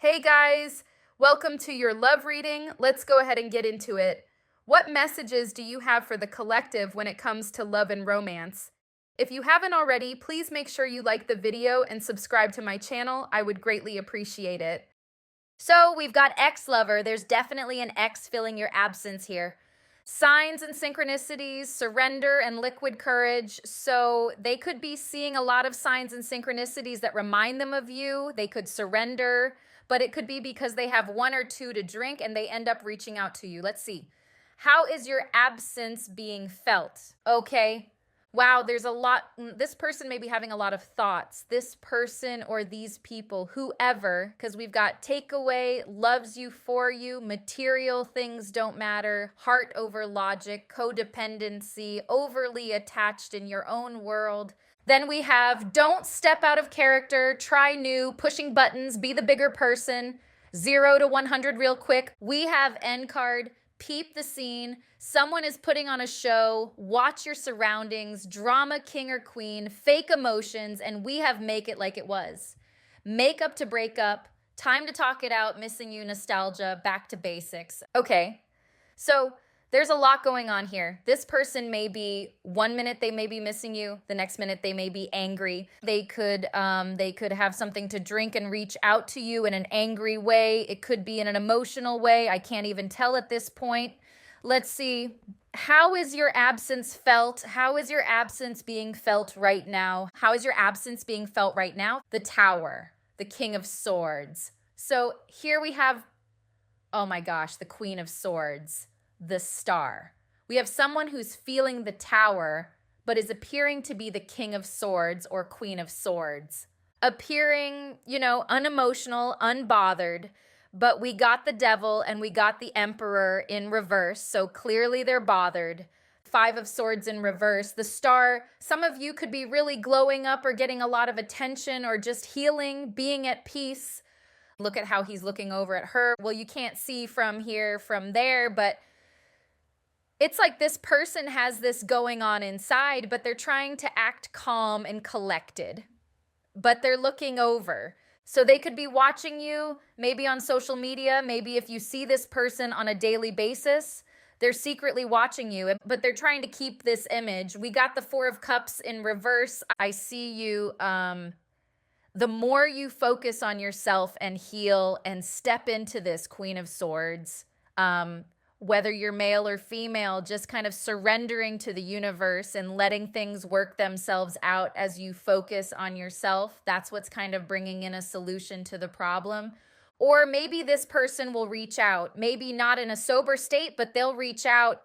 Hey guys, welcome to your love reading. Let's go ahead and get into it. What messages do you have for the collective when it comes to love and romance? If you haven't already, please make sure you like the video and subscribe to my channel. I would greatly appreciate it. So we've got ex-lover. There's definitely an ex filling your absence here. Signs and synchronicities, surrender and liquid courage. So they could be seeing a lot of signs and synchronicities that remind them of you. They could surrender, but it could be because they have one or two to drink and they end up reaching out to you. Let's see. How is your absence being felt? Okay. Wow, there's a lot. This person may be having a lot of thoughts. This person or these people, whoever, because we've got takeaway, loves you for you, material things don't matter, heart over logic, codependency, overly attached in your own world. Then we have don't step out of character, try new, pushing buttons, be the bigger person, 0 to 100 real quick. We have end card, peep the scene. Someone is putting on a show, watch your surroundings, drama king or queen, fake emotions, and we have make it like it was. Make up to break up, time to talk it out, missing you, nostalgia, back to basics. Okay, so there's a lot going on here. This person may be, 1 minute they may be missing you, the next minute they may be angry. They could have something to drink and reach out to you in an angry way. It could be in an emotional way. I can't even tell at this point. Let's see. How is your absence felt? How is your absence being felt right now? How is your absence being felt right now? The Tower, the King of Swords. So here we have, oh my gosh, the Queen of Swords, the Star. We have someone who's feeling the Tower, but is appearing to be the King of Swords or Queen of Swords. Appearing, unemotional, unbothered. But we got the Devil and we got the Emperor in reverse, so clearly they're bothered. 5 of Swords in reverse. The Star, some of you could be really glowing up or getting a lot of attention or just healing, being at peace. Look at how he's looking over at her. Well, you can't see from here, from there, but it's like this person has this going on inside, but they're trying to act calm and collected. But they're looking over. So they could be watching you, maybe on social media, maybe if you see this person on a daily basis, they're secretly watching you, but they're trying to keep this image. We got the 4 of Cups in reverse. I see you, the more you focus on yourself and heal and step into this Queen of Swords, whether you're male or female, just kind of surrendering to the universe and letting things work themselves out as you focus on yourself. That's what's kind of bringing in a solution to the problem. Or maybe this person will reach out, maybe not in a sober state, but they'll reach out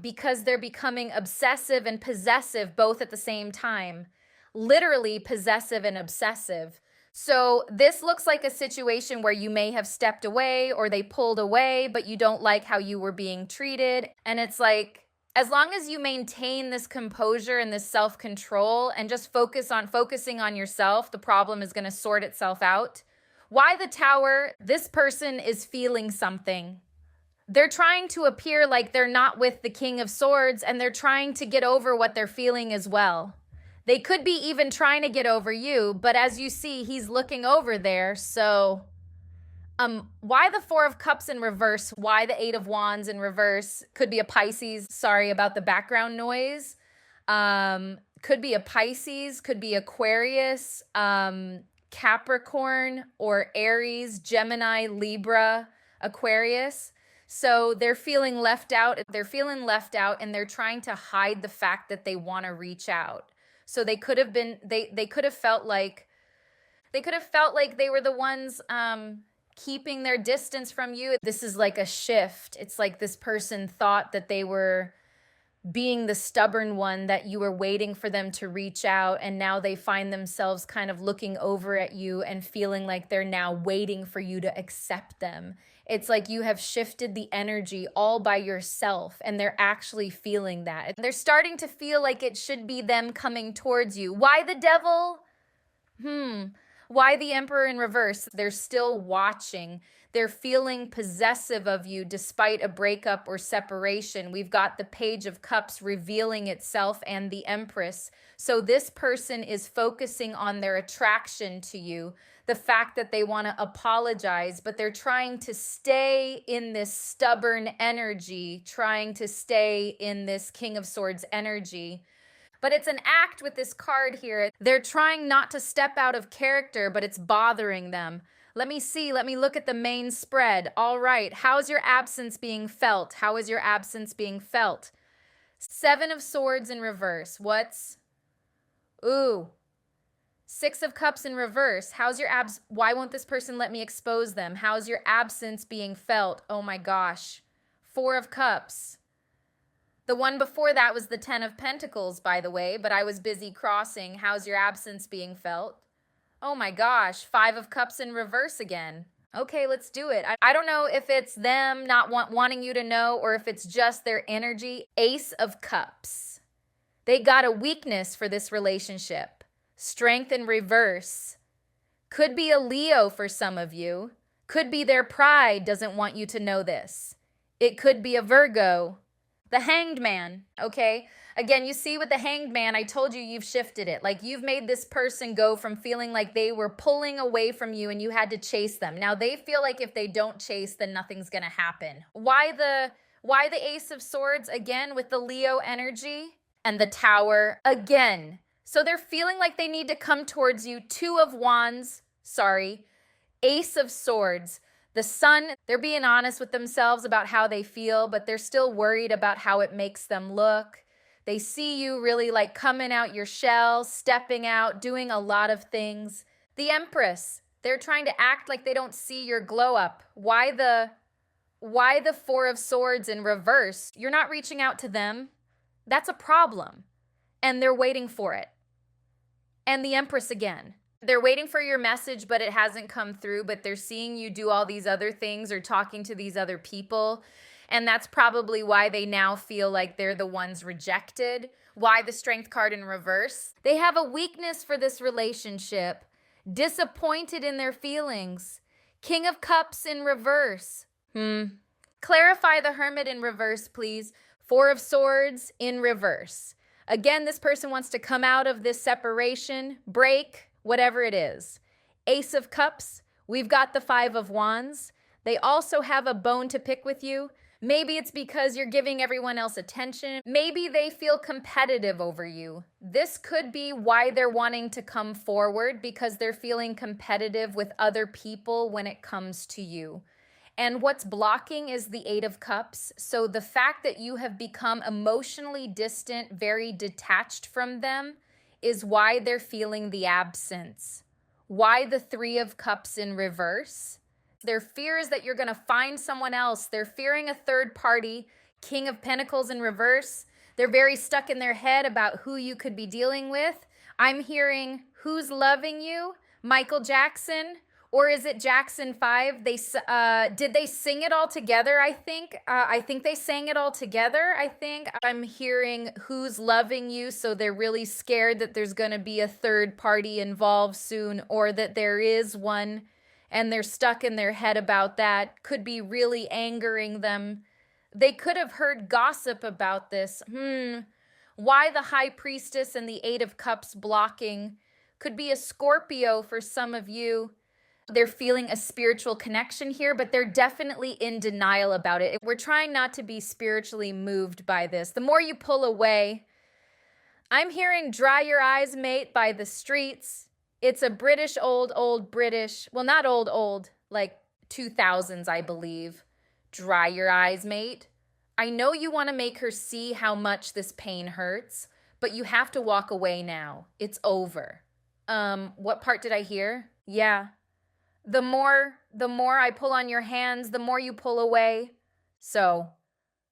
because they're becoming obsessive and possessive both at the same time. Literally possessive and obsessive. So this looks like a situation where you may have stepped away or they pulled away, but you don't like how you were being treated. And it's like, as long as you maintain this composure and this self-control and just focusing on yourself, the problem is going to sort itself out. Why the Tower? This person is feeling something. They're trying to appear like they're not with the King of Swords, and they're trying to get over what they're feeling as well. They could be even trying to get over you, but as you see, he's looking over there. So why the 4 of Cups in reverse? Why the 8 of Wands in reverse? Could be a Pisces. Sorry about the background noise. Could be a Pisces, could be Aquarius, Capricorn, or Aries, Gemini, Libra, Aquarius. So they're feeling left out. They're feeling left out, and they're trying to hide the fact that they want to reach out. So they could have been, they could have felt like they were the ones keeping their distance from you. This is like a shift. It's like this person thought that they were being the stubborn one, that you were waiting for them to reach out, and now they find themselves kind of looking over at you and feeling like they're now waiting for you to accept them. It's like you have shifted the energy all by yourself, and they're actually feeling that. They're starting to feel like it should be them coming towards you. Why the Devil? Why the Emperor in reverse? They're still watching. They're feeling possessive of you despite a breakup or separation. We've got the Page of Cups revealing itself and the Empress. So this person is focusing on their attraction to you. the fact that they want to apologize, but they're trying to stay in this stubborn energy, trying to stay in this King of Swords energy. But it's an act with this card here. They're trying not to step out of character, but it's bothering them. Let me see. Let me look at the main spread. All right. How's your absence being felt? How is your absence being felt? Seven of Swords in reverse. What's... Ooh. Six of Cups in reverse. How's your Why won't this person let me expose them? How's your absence being felt? Oh my gosh. Four of Cups. The one before that was the Ten of Pentacles, by the way, but I was busy crossing. How's your absence being felt? Oh my gosh. Five of Cups in reverse again. Okay, let's do it. I don't know if it's them not wanting you to know or if it's just their energy. Ace of Cups. They got a weakness for this relationship. Strength in reverse. Could be a Leo for some of you. Could be their pride doesn't want you to know this. It could be a Virgo. The Hanged Man, okay? Again, you see with the Hanged Man, I told you you've shifted it. Like you've made this person go from feeling like they were pulling away from you and you had to chase them. Now they feel like if they don't chase, then nothing's gonna happen. Why the Ace of Swords? Again, with the Leo energy and the Tower again. So they're feeling like they need to come towards you. Two of Wands, sorry. Ace of Swords. The Sun, they're being honest with themselves about how they feel, but they're still worried about how it makes them look. They see you really like coming out your shell, stepping out, doing a lot of things. The Empress, they're trying to act like they don't see your glow up. Why the Four of Swords in reverse? You're not reaching out to them. That's a problem. And they're waiting for it. And the Empress again. They're waiting for your message, but it hasn't come through, but they're seeing you do all these other things or talking to these other people. And that's probably why they now feel like they're the ones rejected. Why the Strength card in reverse? They have a weakness for this relationship. Disappointed in their feelings. King of Cups in reverse. Clarify the Hermit in reverse, please. Four of Swords in reverse. Again, this person wants to come out of this separation, break, whatever it is. Ace of Cups, we've got the Five of Wands. They also have a bone to pick with you. Maybe it's because you're giving everyone else attention. Maybe they feel competitive over you. This could be why they're wanting to come forward, because they're feeling competitive with other people when it comes to you. And what's blocking is the Eight of Cups. So the fact that you have become emotionally distant, very detached from them, is why they're feeling the absence. Why the Three of Cups in reverse? Their fear is that you're going to find someone else. They're fearing a third party. King of Pentacles in reverse. They're very stuck in their head about who you could be dealing with. I'm hearing Who's Loving You? Michael Jackson. Or is it Jackson 5? Did they sing it all together, I think? I think they sang it all together, I think. I'm hearing Who's Loving You, so they're really scared that there's going to be a third party involved soon, or that there is one, and they're stuck in their head about that. Could be really angering them. They could have heard gossip about this. Why the High Priestess and the Eight of Cups blocking? Could be a Scorpio for some of you. They're feeling a spiritual connection here, but they're definitely in denial about it. We're trying not to be spiritually moved by this. The more you pull away, I'm hearing Dry Your Eyes, Mate by The Streets. It's a British, old British, well, not old, like 2000s, I believe. Dry your eyes, mate. I know you want to make her see how much this pain hurts, but you have to walk away now. It's over. What part did I hear? Yeah. The more I pull on your hands, the more you pull away. So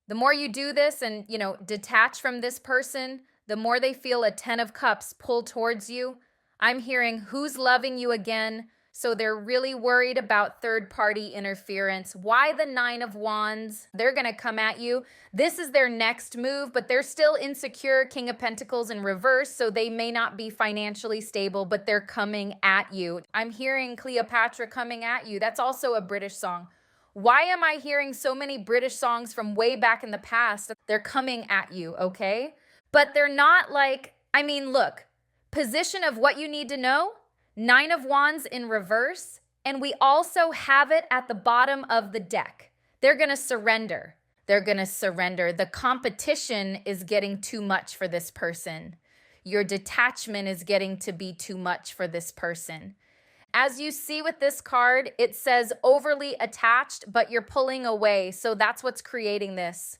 the more you do this and, detach from this person, the more they feel a 10 of Cups pull towards you. I'm hearing Who's Loving You again. So they're really worried about third-party interference. Why the Nine of Wands? They're going to come at you. This is their next move, but they're still insecure. King of Pentacles in reverse, so they may not be financially stable, but they're coming at you. I'm hearing Cleopatra coming at you. That's also a British song. Why am I hearing so many British songs from way back in the past? They're coming at you, okay? But they're not like, look, position of what you need to know. Nine of Wands in reverse, and we also have it at the bottom of the deck. They're going to surrender. They're going to surrender. The competition is getting too much for this person. Your detachment is getting to be too much for this person. As you see with this card, it says overly attached, but you're pulling away. So that's what's creating this.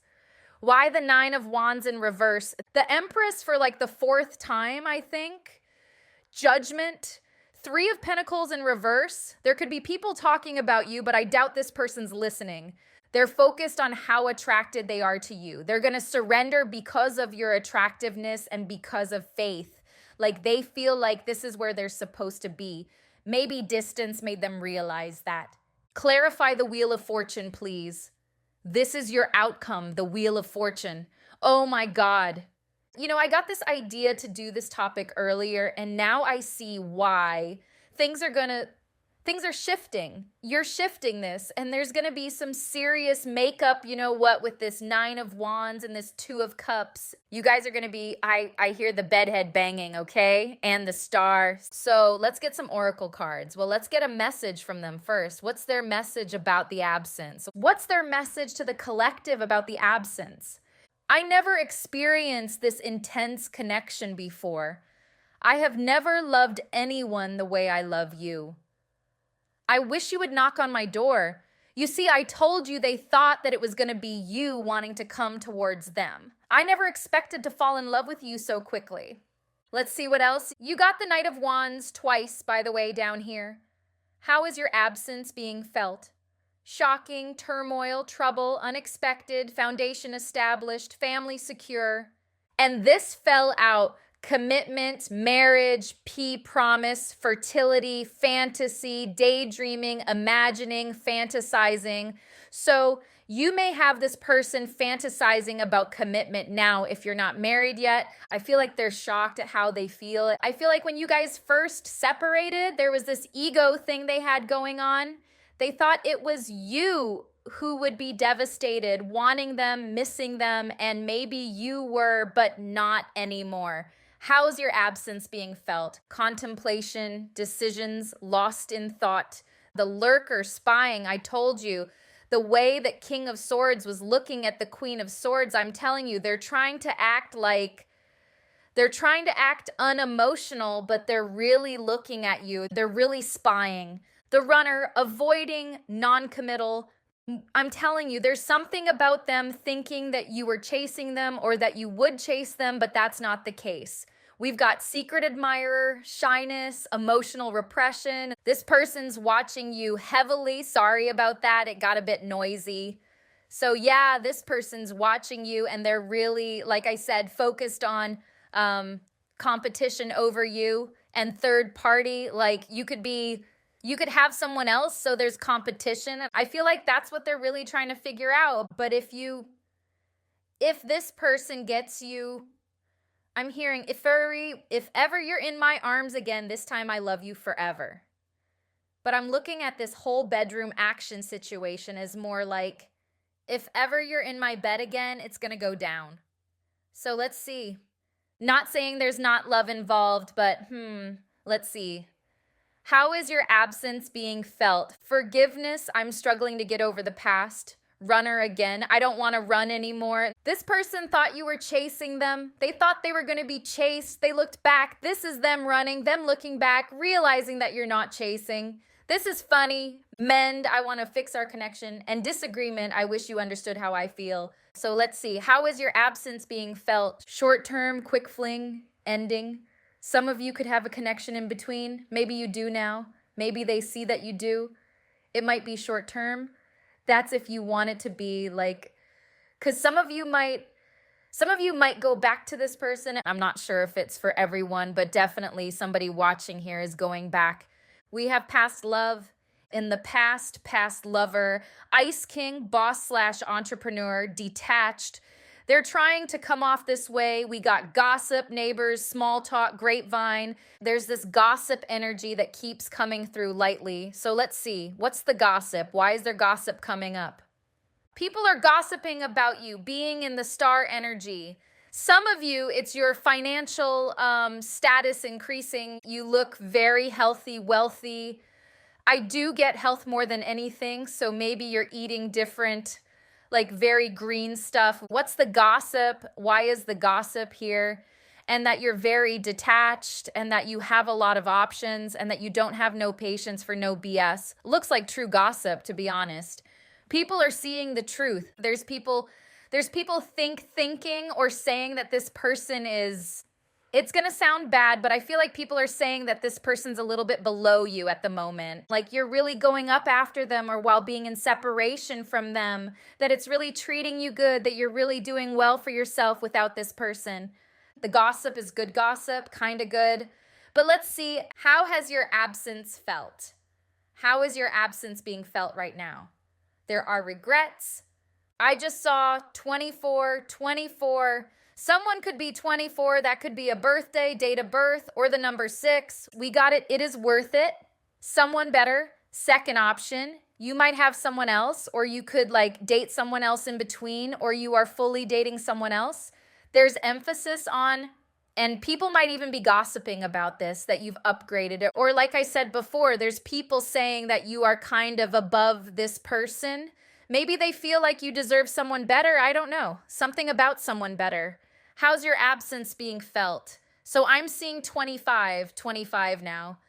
Why the Nine of Wands in reverse? The Empress for like the fourth time, I think. Judgment. Three of Pentacles in reverse. There could be people talking about you, but I doubt this person's listening. They're focused on how attracted they are to you. They're going to surrender because of your attractiveness and because of faith. Like they feel like this is where they're supposed to be. Maybe distance made them realize that. Clarify the Wheel of Fortune, please. This is your outcome, the Wheel of Fortune. Oh my God. You know, I got this idea to do this topic earlier, and now I see why things are shifting. You're shifting this, and there's going to be some serious makeup, you know what, with this Nine of Wands and this Two of Cups. You guys are going to be, I hear the bedhead banging, okay? And the Star. So let's get some oracle cards. Well, let's get a message from them first. What's their message about the absence? What's their message to the collective about the absence? I never experienced this intense connection before. I have never loved anyone the way I love you. I wish you would knock on my door. You see, I told you they thought that it was going to be you wanting to come towards them. I never expected to fall in love with you so quickly. Let's see what else. You got the Knight of Wands twice, by the way, down here. How is your absence being felt? Shocking, turmoil, trouble, unexpected, foundation established, family secure. And this fell out. Commitment, marriage, promise, fertility, fantasy, daydreaming, imagining, fantasizing. So you may have this person fantasizing about commitment now if you're not married yet. I feel like they're shocked at how they feel. I feel like when you guys first separated, there was this ego thing they had going on. They thought it was you who would be devastated, wanting them, missing them, and maybe you were, but not anymore. How's your absence being felt? Contemplation, decisions, lost in thought. The lurker spying, I told you. The way that King of Swords was looking at the Queen of Swords, I'm telling you, they're trying to act unemotional, but they're really looking at you. They're really spying. The runner, avoiding, non-committal. I'm telling you, there's something about them thinking that you were chasing them or that you would chase them, but that's not the case. We've got secret admirer, shyness, emotional repression. This person's watching you heavily. Sorry about that. It got a bit noisy. So yeah, this person's watching you and they're really, like I said, focused on competition over you and third party. Like you could have someone else, so there's competition. I feel like that's what they're really trying to figure out. But if this person gets you, I'm hearing, if ever you're in my arms again, this time I love you forever. But I'm looking at this whole bedroom action situation as more like, if ever you're in my bed again, it's going to go down. So let's see. Not saying there's not love involved, but let's see. How is your absence being felt? Forgiveness, I'm struggling to get over the past. Runner again, I don't want to run anymore. This person thought you were chasing them. They thought they were going to be chased. They looked back. This is them running, them looking back, realizing that you're not chasing. This is funny. Mend, I want to fix our connection. And disagreement, I wish you understood how I feel. So let's see. How is your absence being felt? Short term, quick fling, ending. Some of you could have a connection in between. Maybe you do now. Maybe they see that you do. It might be short term. That's if you want it to be like, because some of you might go back to this person. I'm not sure if it's for everyone, but definitely somebody watching here is going back. We have past love. In the past lover, Ice King, boss/entrepreneur, detached. They're trying to come off this way. We got gossip, neighbors, small talk, grapevine. There's this gossip energy that keeps coming through lightly. So let's see. What's the gossip? Why is there gossip coming up? People are gossiping about you, being in the star energy. Some of you, it's your financial status increasing. You look very healthy, wealthy. I do get health more than anything. So maybe you're eating different, like very green stuff. What's the gossip? Why is the gossip here? And that you're very detached and that you have a lot of options and that you don't have no patience for no BS. Looks like true gossip, to be honest. People are seeing the truth. There's people thinking or saying that this person is, it's going to sound bad, but I feel like people are saying that this person's a little bit below you at the moment. Like you're really going up after them, or while being in separation from them, that it's really treating you good, that you're really doing well for yourself without this person. The gossip is good gossip, kind of good. But let's see, how has your absence felt? How is your absence being felt right now? There are regrets. I just saw 24, 24. Someone could be 24. That could be a birthday, date of birth, or the number 6. We got it. It is worth it. Someone better. Second option. You might have someone else, or you could like date someone else in between, or you are fully dating someone else. There's emphasis on, and people might even be gossiping about this, that you've upgraded it. Or like I said before, there's people saying that you are kind of above this person. Maybe they feel like you deserve someone better. I don't know. Something about someone better. How's your absence being felt? So I'm seeing 25 now.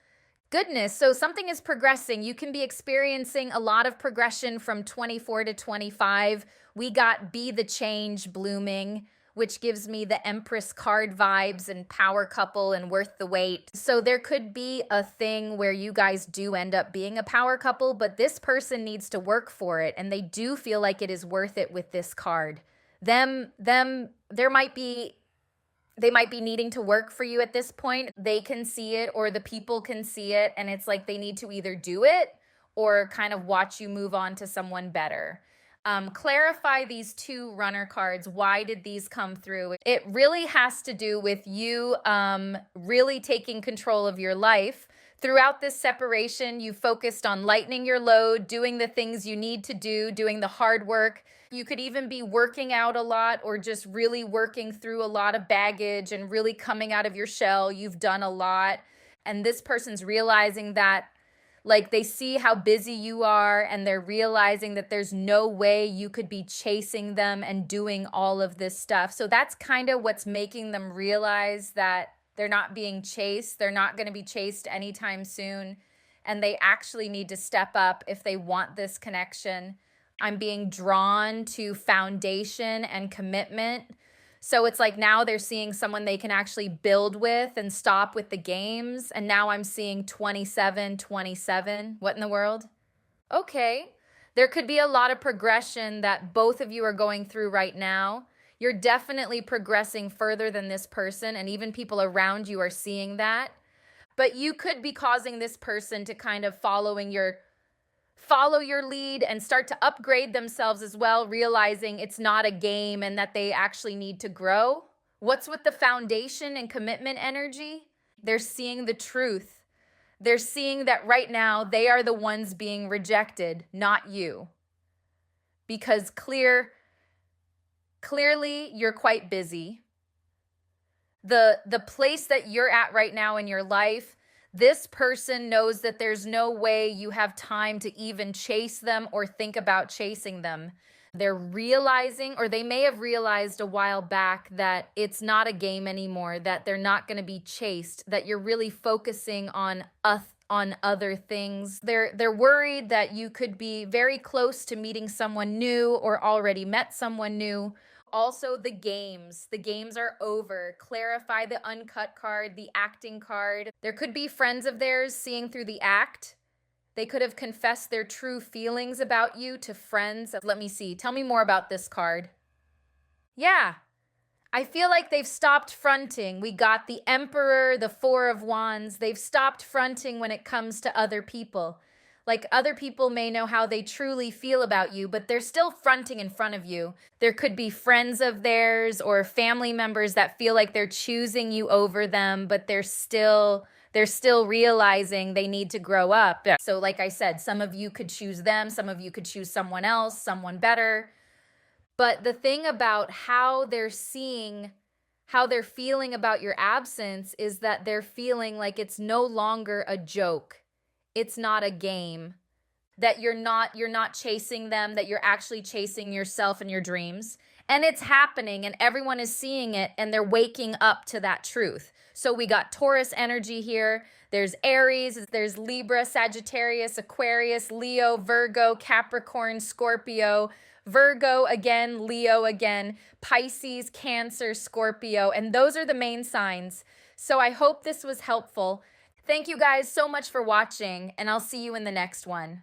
Goodness, so something is progressing. You can be experiencing a lot of progression from 24 to 25. We got Be the Change blooming, which gives me the Empress card vibes and power couple and worth the wait. So there could be a thing where you guys do end up being a power couple, but this person needs to work for it, and they do feel like it is worth it with this card. They might be needing to work for you at this point. They can see it, or the people can see it, and it's like they need to either do it or kind of watch you move on to someone better. Clarify these 2 runner cards. Why did these come through? It really has to do with you really taking control of your life. Throughout this separation, you focused on lightening your load, doing the things you need to do, doing the hard work. You could even be working out a lot, or just really working through a lot of baggage and really coming out of your shell. You've done a lot. And this person's realizing that, like, they see how busy you are, and they're realizing that there's no way you could be chasing them and doing all of this stuff. So that's kind of what's making them realize that they're not being chased. They're not going to be chased anytime soon. And they actually need to step up if they want this connection. I'm being drawn to foundation and commitment. So it's like now they're seeing someone they can actually build with and stop with the games. And now I'm seeing 27. What in the world? Okay. There could be a lot of progression that both of you are going through right now. You're definitely progressing further than this person, and even people around you are seeing that. But you could be causing this person to kind of follow your lead and start to upgrade themselves as well, realizing it's not a game and that they actually need to grow. What's with the foundation and commitment energy? They're seeing the truth. They're seeing that right now they are the ones being rejected, not you. Because clearly you're quite busy. The place that you're at right now in your life, this person knows that there's no way you have time to even chase them or think about chasing them. They're realizing, or they may have realized a while back, that it's not a game anymore, that they're not going to be chased, that you're really focusing on other things. They're worried that you could be very close to meeting someone new or already met someone new. Also, the games. The games are over. Clarify the uncut card, the acting card. There could be friends of theirs seeing through the act. They could have confessed their true feelings about you to friends. Let me see. Tell me more about this card. Yeah. I feel like they've stopped fronting. We got the Emperor, the Four of Wands. They've stopped fronting when it comes to other people. Like, other people may know how they truly feel about you, but they're still fronting in front of you. There could be friends of theirs or family members that feel like they're choosing you over them, but they're still realizing they need to grow up. So like I said, some of you could choose them, some of you could choose someone else, someone better. But the thing about how they're seeing how they're feeling about your absence is that they're feeling like it's no longer a joke. It's not a game. That you're not chasing them, that you're actually chasing yourself and your dreams. And it's happening and everyone is seeing it and they're waking up to that truth. So we got Taurus energy here. There's Aries, there's Libra, Sagittarius, Aquarius, Leo, Virgo, Capricorn, Scorpio, Virgo again, Leo again, Pisces, Cancer, Scorpio, and those are the main signs. So I hope this was helpful. Thank you guys so much for watching, and I'll see you in the next one.